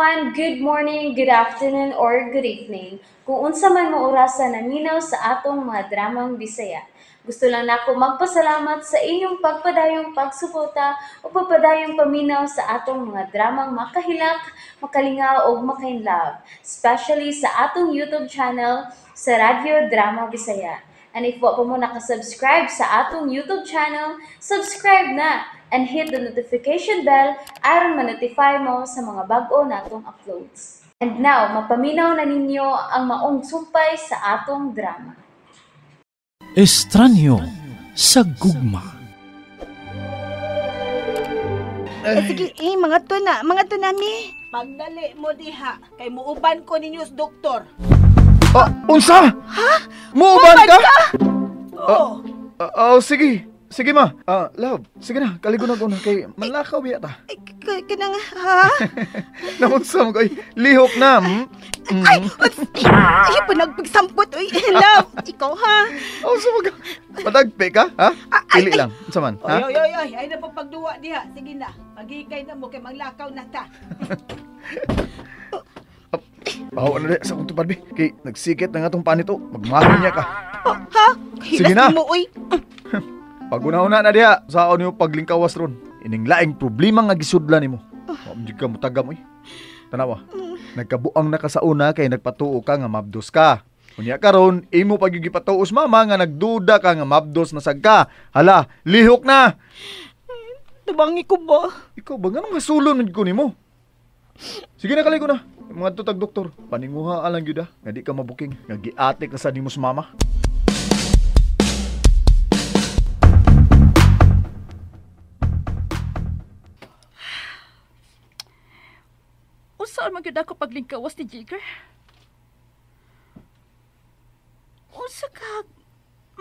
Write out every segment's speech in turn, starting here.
everyone, good morning, good afternoon, or good evening. Kung unsa man mo orasan naminaw sa atong mga dramang Bisaya. Gusto lang nako magpasalamat sa inyong pagpadayong pagsuporta o pagpadayong paminaw sa atong mga dramang makahilak, makalingaw o makainlove, especially sa atong YouTube channel sa Radyo Drama Bisaya. And if wa pa mo nakasubscribe sa atong YouTube channel, subscribe na and hit the notification bell aron ma-notify mo sa mga bag-o natong uploads. And now, mapaminaw na ninyo ang maong sumpay sa atong drama. Estranyo sa gugma. Sige, mga to na mi. Pagdali mo diha, kay muuban ko ninyo sa doktor. Unsa? Ha? Muuban ka? Oo. Sige. Sige ma. Love, sige na. Kaligon na kay malakaw biya ta. Kanang, ha? Naunsa mo kay lihok na. Ay, pa nagpagsampot. Uy, love, ikaw ha? Unsa mo ka? Madagpe ka, ha? Pili lang. Unsa man, ha? Oy, ay na pagduwa diha. Sige na. Magikay na mo kay maglakaw na ta. Bawa na sa kong tupad, be. Kay nagsikit na nga tong panito. Magmahal niya ka. Ha? Sige na. Mo, uy. Pag-una-una na diha, saan niyo paglingkawas ron? Ining laing problema nga gisudlan nimo. Mamjig ka mo tagam, uy. Tanawa, nagkabuang na ka sa una kay nagpatuo ka nga mabdos ka. Unya karon, imo pagigipatuos mama nga nagduda ka nga mabdos na sagka. Hala, lihok na. Nabangi ko ba? Ikaw ba nga nang masulon ko nimo? Sige na kaligo na. Mga tutag doktor, paninguha alang yun nga di ka mabuking. Nga giatik na sa nimos mama. Saan magyud ako paglingkawas ni Jigger? Unsa ka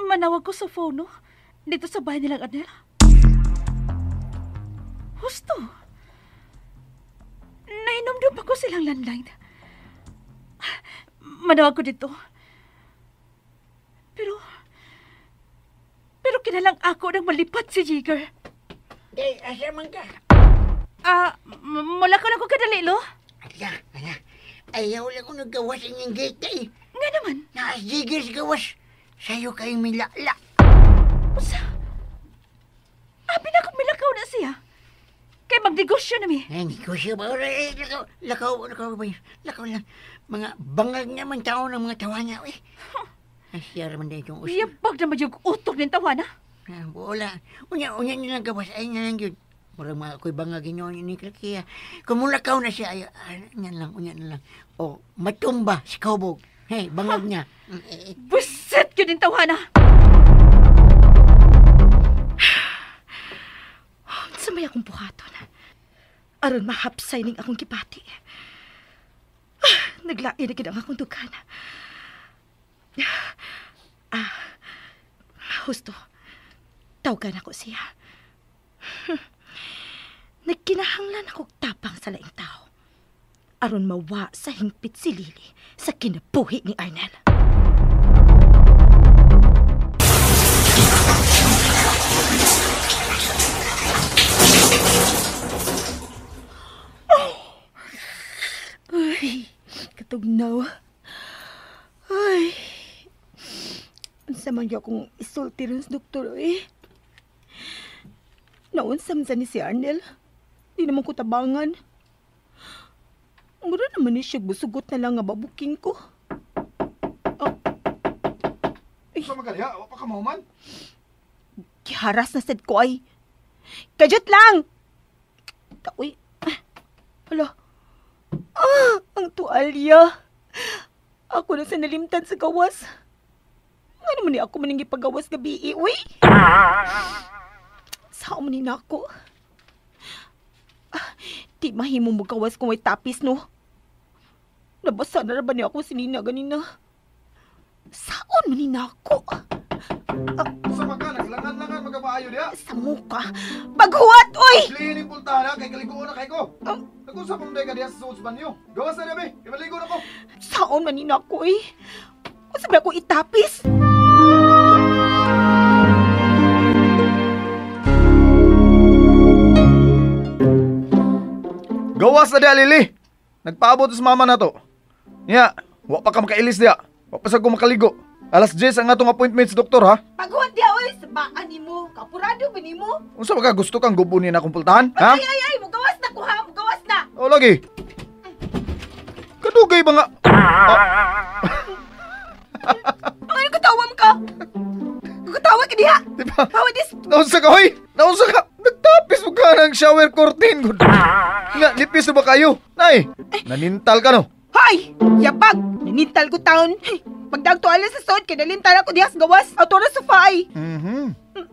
manawag ko sa phone, no? Dito sa bahay nilang Adel? Husto. Nainom-dum ako silang landline. Manawag ko dito. Pero kinalang ako nang malipat si Jigger. Day, asa man ka? Mula ko lang ko kadali, lo? Ala. Ayaw lang ko naggawas inyong gate eh. Nga naman. Naasjigis gawas. Sa'yo kayong milala. Usa? Abi na akong milakaw na siya. Kay magnegosyo na mi. Negosyo ba? Lakaw lang. Mga bangag naman tao ng mga tawana eh. Asyar man din yung uso. Iyabag naman yung utog ng tawa na. Wala. Unya nilang gawas. Ay nga lang yun. Murang mga ako'y bangagin nyo ni Klakia. Kung mulakaw na siya, ay, unya na lang. O, matumba si Kaubog. Hey, bangag niya. Buset yun yung tawa na. Samay akong buhaton. Aron mahapsay ning akong kipati. Naglain na kinang akong dugan. Husto. Tawagan ako siya. Nagkinahanglan akong tapang sa laing tao. Aron mawa sa hingpit si Lily sa kinabuhi ni Arnel. Ay, katugnaw. Ay, unsa man gyud akong isulti ron sa doktor, eh. Naunsam sa ni si Arnel. Di naman ko tabangan. Mura naman ni siya busugot na lang nga babuking ko. Sa magalya, wapa ka mahuman? Kiharas na sad ko ay. Kajot lang! Uy. Hala. Ang tuwalya. Ako na sa nalimtan sa gawas. Nga naman ni ako maningi pagawas gabi, uy. Saan mo ni nako? Di mahimo mo gawas kung may tapis, no? Nabasa na ba niya ako sinina ganina? Saan mo ni nako? Sa maka, naglangan-langan magkapaayo diya. Sa muka. Paghuwat, uy! Lihin yung pultana, kay kaliguan na kay ko. Nag-usap mo ka diya sa suos banyo. Gawas na nabi, imaligo na ko. Saan man ni nako, eh? Kung sabi ako itapis? Gawas na diya, Lili! Nagpaabot sa mama na to. Nya, wa pa ka makailis diya. Wa pa sa ko makaligo. Alas 10 ang atong appointment sa doktor ha. Paghuwat dia oy, sabaan nimo. Kapurado ba nimo? Unsa ba ka gusto kang gubunin akong pultahan? Ha? Ay, mugawas na ko ha, mugawas na. O lagi. Kadugay ba nga? Ano katawam ka? Katawa ka diha. Di ba? How this? Naunsa ka, hoy! Naunsa ka! Nagtapis mo ka ng shower curtain. Good. Nga, nipis na ba kayo? Nay, nanintal ka no? Hay! Yapag! Nanintal ko taon. Pagdag to alas sa sod, kinalintal ako diha sa gawas. Autora sa fay.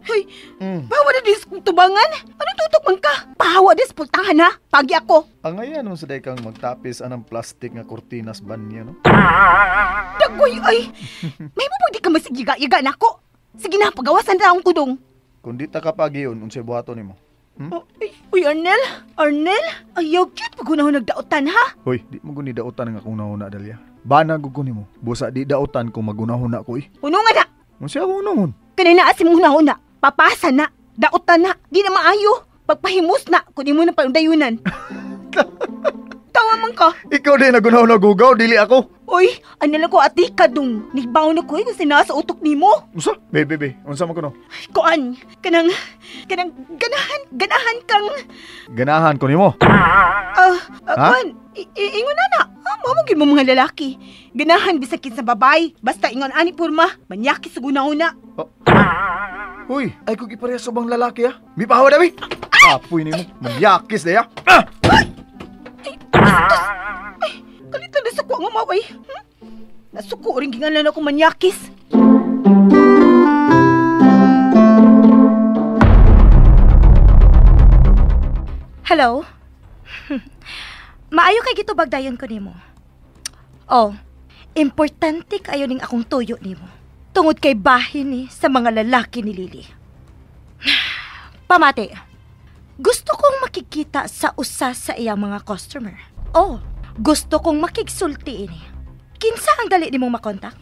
Hey, bawa na dis kong tubangan. Ano tutok man ka? Pahawa dis pultahan ha. Pagi ako. Ang ayan nung saday kang magtapis anang plastic nga kurtinas banya, no? Dagoy ay. May mo pag di ka masigiga-iga na ako. Sige na, pagawasan na akong kudong. Kung di ta kapag yun, unsay buhato nimo. Uy, Arnel? Arnel? Ayaw cute pag unahon nagdaotan ha? Hoy, di mo guni dautan nga kung nauna dalya. Bana guguni mo. Busa di dautan kung magunahon ako eh. Unungan na. Unsay ako unahon? Kanay na asim unahon na. Papasa na. Daotan na. Di na maayo. Pagpahimus na. Kunin mo na palundayunan. Tawa man ka. Ikaw din nagunahon na gugaw, dili ako. Uy, ano ko ati ka dong. Nigbaw na ko eh kung sinasa utok ni mo. Unsa? Bebe, unsa man kuno? Kuan, ganahan kang, Ganahan ko nimo. Ha? kuan, ingon na. Mamagin mo mga lalaki. Ganahan bisakit sa babay. Basta ingon ani purma, manyaki sa guna-una. Uy, ay kung ipareha sa bang lalaki ha. Mi pahawa dabi. Apoy nimo, magyakis daya. Kalito na sa kuwa nga maway. Nasuko rin gingalan ako manyakis. Hello? Maayo kay gitubag dayon ko nimo. Oh, importante kayo ning akong tuyo nimo. Tungod kay bahin ni sa mga lalaki ni Lily. Pamati. Gusto kong makikita sa usa sa iyang mga customer. Oh, gusto kong makigsulti ini. Kinsa ang dali nimong makontak?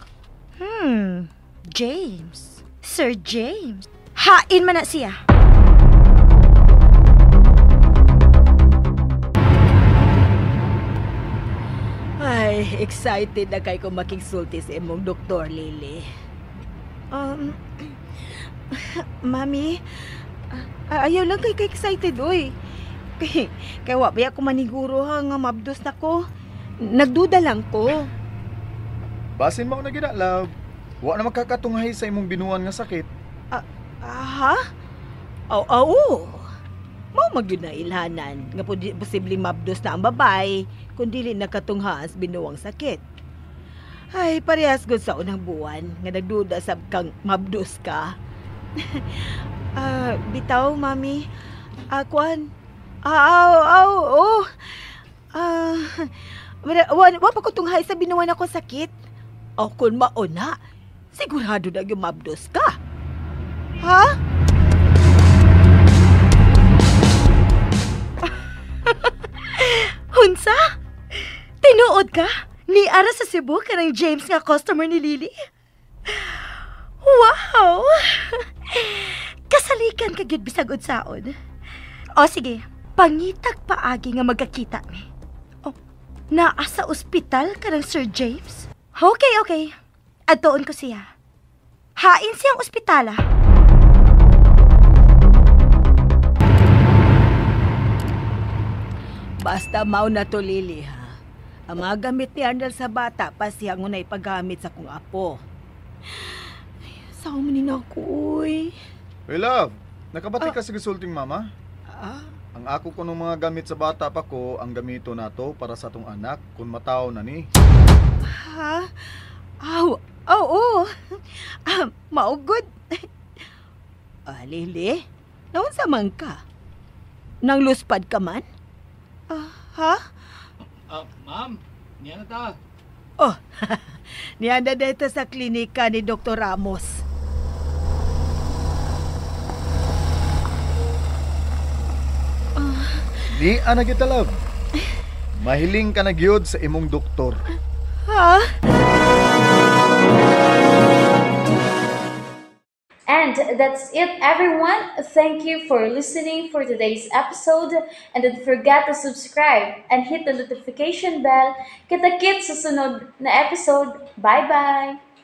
James. Sir James. Hain man na siya. Ay, excited na kay ko makigsulti sa imong Dr. Lily. Mami, ayaw lang kay excited, oy. Kaya wa ba ako maniguro ha nga mabdos na ko. Nagduda lang ko. Basin mo na gina, love. Wa na magkakatunghay sa imong binuan nga sakit. Ha? Oo. Mao magyud na ilhanan nga posibleng mabdos na ang babay kung dili nakatungha sa binuwang sakit. Ay, parehas gud sa unang buwan nga nagduda sab kang mabdos ka. Bitaw, mami. Kuan. Wa pa ko tunghay sa binuwan ako sakit. O kung mauna, sigurado na yung mabdos ka. Ha? Hunsa? Tinuod ka? Ni ara sa Cebu ka ng James nga customer ni Lily? Wow! Kasalikan ka gyud bisag unsaon. O sige, pangitag paagi nga magkakita mi. Oh, naa sa ospital ka ng Sir James? Okay. Adtoon ko siya. Hain siyang ospitala. Basta mao na to, Lily, ha? Ang mga gamit ni Arnold sa bata pa siya ngunay paggamit sa kong apo. Saan mo nina ako, uy? Hey, love. Nakabati ka sa gisulting mama? Ang ako ko ng mga gamit sa bata pa ko, ang gamito nato para sa tong anak kung mataw na ni. Ha? Oo. Maugod. Lily, naon sa man ka? Nang luspad ka man? Ha? Ma'am, niya na ta. Oh, niyanda dito sa klinika ni Dr. Ramos. Di ana kita, love. Mahiling ka na gyud sa imong doktor. Ha? And that's it, everyone. Thank you for listening for today's episode. And don't forget to subscribe and hit the notification bell. Kita-kits sa sunod na episode. Bye-bye!